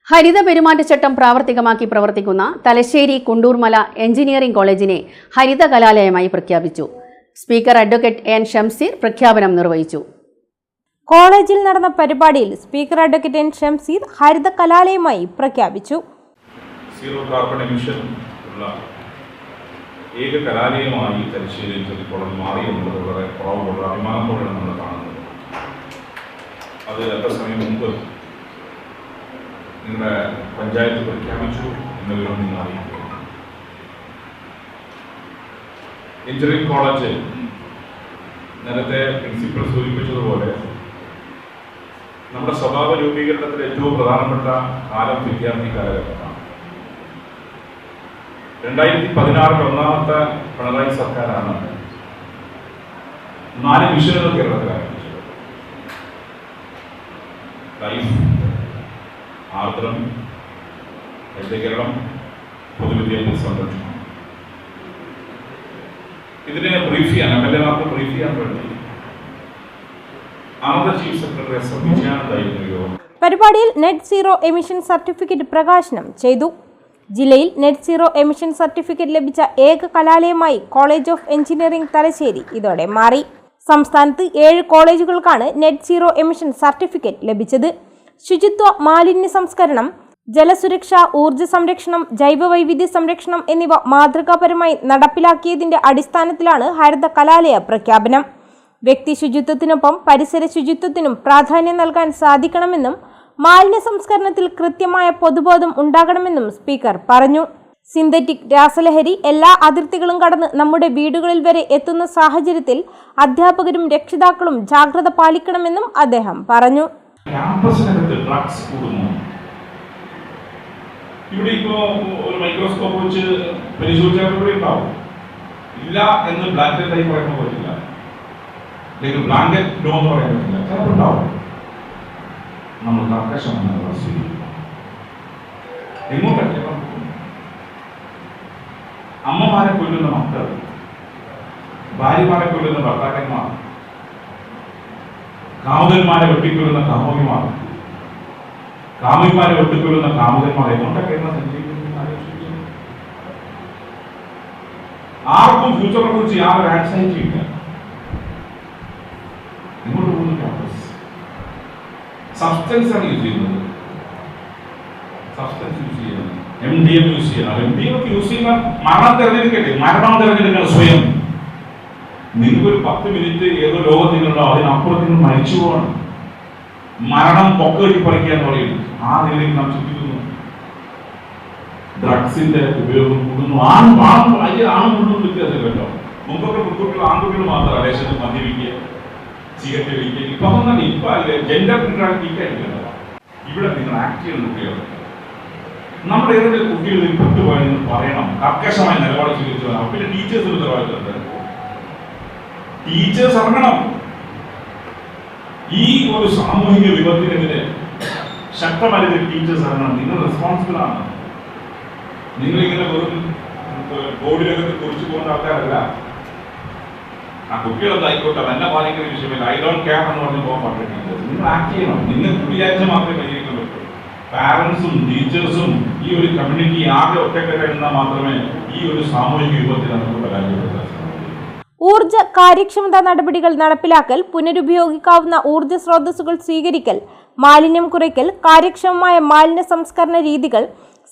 ഹരിത പെരുമാറ്റച്ചട്ടം പ്രാവർത്തികമാക്കി പ്രവർത്തിക്കുന്ന തലശ്ശേരി കുണ്ടൂർമല എഞ്ചിനീയറിംഗ് കോളേജിനെ ഹരിത കലാലയമായി പ്രഖ്യാപിച്ചു. സ്പീക്കർ അഡ്വക്കേറ്റ് എൻ ഷംസീർ പ്രഖ്യാപനം നിർവഹിച്ചു. കോളേജിൽ നടന്ന പരിപാടിയിൽ സ്പീക്കർ അഡ്വക്കേറ്റ് എൻ ഷംസീർ ഹരിത കലാലയമായി പ്രഖ്യാപിച്ചു. സീറോ കാർബൺ എമിഷൻ ഉള്ള ഏക കലാലയമായി തലശ്ശേരി കോളേജ് മാറി എന്നുള്ളത് വളരെ കുറവുള്ള അഭിമാനത്തോടെയാണ് നമ്മൾ കാണുന്നത്. അത് അല്പസമയം മുമ്പ് നിങ്ങളുടെ പഞ്ചായത്ത് പ്രഖ്യാപിച്ചു എന്ന വിവരം നിങ്ങൾ അറിയിക്കുന്നു. എഞ്ചിനീയറിംഗ് കോളേജ് നേരത്തെ പ്രിൻസിപ്പൽ സൂചിപ്പിച്ചതുപോലെ നമ്മുടെ സ്വഭാവ രൂപീകരണത്തിൽ ഏറ്റവും പ്രധാനപ്പെട്ട കാലം വിദ്യാർത്ഥി കാലഘട്ടമാണ്. 2016 ഒന്നാമത്തെ പിണറായി സർക്കാരാണ് 4 മിഷനുകൾ കേരളത്തിൽ ആരംഭിച്ചത്. ലൈഫ്, ആർദ്രം, കേരളം, പൊതുവിദ്യാഭ്യാസ സംരക്ഷണം. ഇതിനെ ബ്രീഫ് ചെയ്യാൻ MLA-മാർക്ക് ബ്രീഫ് ചെയ്യാൻ വേണ്ടി അന്നത്തെ ചീഫ് സെക്രട്ടറി ശ്രമിക്കാനുണ്ടായിരുന്നു. പരിപാടിയിൽ നെറ്റ് സീറോ എമിഷൻ സർട്ടിഫിക്കറ്റ് പ്രകാശനം ചെയ്തു. ജില്ലയിൽ നെറ്റ് സീറോ എമിഷൻ സർട്ടിഫിക്കറ്റ് ലഭിച്ച ഏക കലാലയമായി കോളേജ് ഓഫ് എഞ്ചിനീയറിംഗ് തലശ്ശേരി ഇതോടെ മാറി. സംസ്ഥാനത്ത് 7 കോളേജുകൾക്കാണ് നെറ്റ് സീറോ എമിഷൻ സർട്ടിഫിക്കറ്റ് ലഭിച്ചത്. ശുചിത്വ, മാലിന്യ സംസ്കരണം, ജലസുരക്ഷ, ഊർജ്ജ സംരക്ഷണം, ജൈവവൈവിധ്യ സംരക്ഷണം എന്നിവ മാതൃകാപരമായി നടപ്പിലാക്കിയതിന്റെ അടിസ്ഥാനത്തിലാണ് ഹരിത കലാലയ പ്രഖ്യാപനം. വ്യക്തി ശുചിത്വത്തിനൊപ്പം പരിസര ശുചിത്വത്തിനും പ്രാധാന്യം നൽകാൻ സാധിക്കണമെന്നും മാലിന്യ സംസ്കരണത്തിൽ കൃത്യമായ പൊതുബോധം ഉണ്ടാകണമെന്നും സ്പീക്കർ പറഞ്ഞു. സിന്തറ്റിക് രാസലഹരി എല്ലാ അതിർത്തികളും കടന്ന് നമ്മുടെ വീടുകളിൽ വരെ എത്തുന്ന സാഹചര്യത്തിൽ അധ്യാപകരും രക്ഷിതാക്കളും ജാഗ്രത പാലിക്കണമെന്നും അദ്ദേഹം പറഞ്ഞു. ക്യാമ്പസിനകത്ത് ഡ്രഗ്സ് കൂടുന്നു. ഇവിടെ ഇപ്പോ ഒരു മൈക്രോസ്കോപ്പ് വെച്ച് പരിശോധിച്ചാൽ ഇവിടെ ഉണ്ടാവും. ഇല്ല എന്ന് ബ്ലാങ്കറ്റ് ആയി പറയാൻ പറ്റില്ല, അല്ലെങ്കിൽ ബ്ലാങ്കറ്റ് നോ എന്ന് പറയാൻ പറ്റില്ല. ചിലപ്പോൾ ഉണ്ടാവും. നമ്മൾ കർക്കശമാണ് സ്വീകരിക്കുക. എങ്ങോട്ടൊക്കെ അമ്മമാരെ കൊല്ലുന്ന മക്കൾ, ഭാര്യമാരെ കൊല്ലുന്ന ഭർത്താക്കന്മാർ, കാമുകന്മാരെ വെട്ടിക്കൊല്ലുന്ന കാമുകിമാർ, കാമുകിമാരെ വെട്ടിക്കൊല്ലുന്ന കാമുകന്മാർ, എങ്ങോട്ടൊക്കെ ആർക്കും ഫ്യൂച്ചറിനെ കുറിച്ച് യാതൊരു ആൻസൈറ്റി ഇല്ല. എങ്ങോട്ട് പോകുന്നു? ക്യാമ്പസ് സബ്സ്റ്റൻസ് ആണ് യൂസ് ചെയ്യുന്നത്. സബ്സ്റ്റൻസ് യൂസ് ചെയ്യുന്നത് MDM യൂസ് ചെയ്യണം. MDM ഒക്കെ യൂസ് ചെയ്യുന്ന മരണം തിരഞ്ഞെടുക്കട്ടെ, മരണം തിരഞ്ഞെടുക്കണം സ്വയം. നിങ്ങൾക്കൊരു 10 മിനിറ്റ് ഏതോ ലോകം നിങ്ങളുണ്ടോ, അതിനപ്പുറത്ത് നിങ്ങൾ മരിച്ചു പോകണം. മരണം പൊക്കവെട്ടി പറിക്കുക എന്ന് പറയുന്നു. ആ നിലയിൽ നാം ചിന്തിക്കുന്നു. ഡ്രഗ്സിന്റെ ഉപയോഗം കൂടുന്നു. ആണും കൊണ്ടും വ്യത്യാസം കേട്ടോ. മുമ്പൊക്കെ പെൺകുട്ടികൾ ആൺകുട്ടികൾ മാത്രം ദേശത്ത് മദ്യപിക്കുക, സിഗരറ്റ് വലിക്കുക. ഇപ്പൊ ഒന്നല്ല, ഇപ്പൊ അല്ലേ ജെൻഡർ ന്യൂട്രാലിറ്റിക്കായിരിക്കും. ഇവിടെ നിങ്ങൾ ആക്ട് ചെയ്യുന്ന കുട്ടികൾ, നമ്മുടെ ഏതെങ്കിലും കുട്ടികൾ പെട്ടുപോയെന്ന് പറയണം, കർക്കശമായ നിലപാട് സ്വീകരിച്ചു വരണം. പിന്നെ ടീച്ചേഴ്സ് ഉത്തരവാദിത്തമുണ്ട്. ടീച്ചേഴ്സ് ഇറങ്ങണം. ഈ ഒരു സാമൂഹിക വിപത്തിനെതിരെ ശക്തമായ ടീച്ചേഴ്സ് ഇറങ്ങണം. നിങ്ങൾ റെസ്പോൺസിബിൾ ആണ്. നിങ്ങളിങ്ങനെ വെറും ബോർഡിലൊക്കെ കുറിച്ച് പോകുന്ന ആൾക്കാരല്ല. ആ കുട്ടികളെന്തായിക്കോട്ടെ, എന്നെ ബാധിക്കുന്ന വിഷയമില്ല, ഐ ഡോണ്ട് കെയർ എന്ന് പറഞ്ഞ് പോകാൻ പറ്റില്ല. ടീച്ചേഴ്സ് നിങ്ങൾ ആക്ട് ചെയ്യണം. നിങ്ങൾക്ക് വിചാരിച്ച മാത്രമേ പരിഹരിക്കാൻ പറ്റൂ. പാരന്റ്സും ടീച്ചേഴ്സും ഈ ഒരു കമ്മ്യൂണിറ്റി ആകെ ഒറ്റക്കെട്ടായിരുന്നാൽ മാത്രമേ ഈ ഒരു സാമൂഹിക വിപത്തിൽ നമുക്ക് പരാജയപ്പെടുത്താൻ. ഊർജ്ജ കാര്യക്ഷമതാ നടപടികൾ നടപ്പിലാക്കൽ, പുനരുപയോഗിക്കാവുന്ന ഊർജ്ജ സ്രോതസ്സുകൾ സ്വീകരിക്കൽ, മാലിന്യം കുറയ്ക്കൽ, കാര്യക്ഷമമായ മാലിന്യ സംസ്കരണ രീതികൾ,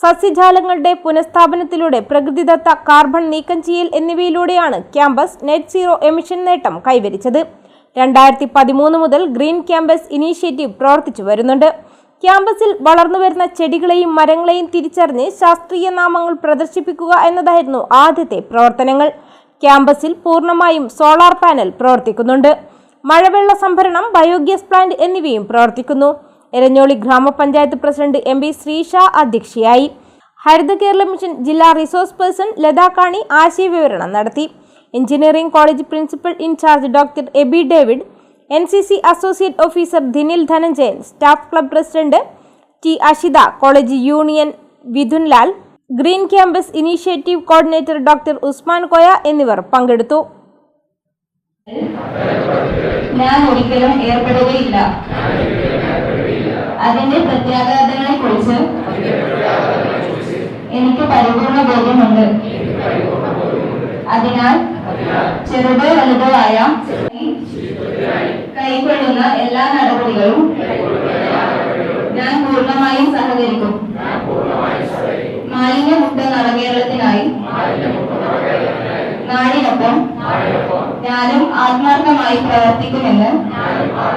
സസ്യജാലങ്ങളുടെ പുനഃസ്ഥാപനത്തിലൂടെ പ്രകൃതിദത്ത കാർബൺ നീക്കം ചെയ്യൽ എന്നിവയിലൂടെയാണ് ക്യാമ്പസ് നെറ്റ് സീറോ എമിഷൻ നേട്ടം കൈവരിച്ചത്. 2013 മുതൽ ഗ്രീൻ ക്യാമ്പസ് ഇനീഷ്യേറ്റീവ് പ്രവർത്തിച്ചു വരുന്നുണ്ട്. ക്യാമ്പസിൽ വളർന്നുവരുന്ന ചെടികളെയും മരങ്ങളെയും തിരിച്ചറിഞ്ഞ് ശാസ്ത്രീയ നാമങ്ങൾ പ്രദർശിപ്പിക്കുക എന്നതായിരുന്നു ആദ്യത്തെ പ്രവർത്തനങ്ങൾ. ക്യാമ്പസിൽ പൂർണ്ണമായും സോളാർ പാനൽ പ്രവർത്തിക്കുന്നുണ്ട്. മഴവെള്ള സംഭരണം, ബയോഗ്യാസ് പ്ലാന്റ് എന്നിവയും പ്രവർത്തിക്കുന്നു. എരഞ്ഞോളി ഗ്രാമപഞ്ചായത്ത് പ്രസിഡന്റ് MP ശ്രീഷ അധ്യക്ഷയായി. ഹരിത കേരള മിഷൻ ജില്ലാ റിസോഴ്സ് പേഴ്സൺ ലതാകാണി ആശയവിവരണം നടത്തി. Engineering college principal in-charge doctor Aby David, NCC associate officer Dhinil Dhananjayan, staff club president T Ashitha, college union Vidhunlal, green campus initiative coordinator doctor Usman Koya എന്നിവർ പങ്കെടുത്തു. ഞാൻ ഒരിക്കലും ഏർപ്പെടുകയില്ല. അതിന്റെ പ്രത്യാഘാതങ്ങളെക്കുറിച്ച് എനിക്ക് പരിപൂർണ ബോധ്യമുണ്ട്. അതിനാൽ ചെറുതോ വലുതോ ആയ കൈക്കൊള്ളുന്ന എല്ലാ നടപടികളും ഞാൻ പൂർണ്ണമായും സഹകരിക്കും. മാലിന്യമുക്ത നവകേരളത്തിനായി നാടിനൊപ്പം ഞാനും ആത്മാർത്ഥമായി പ്രവർത്തിക്കുമെന്ന്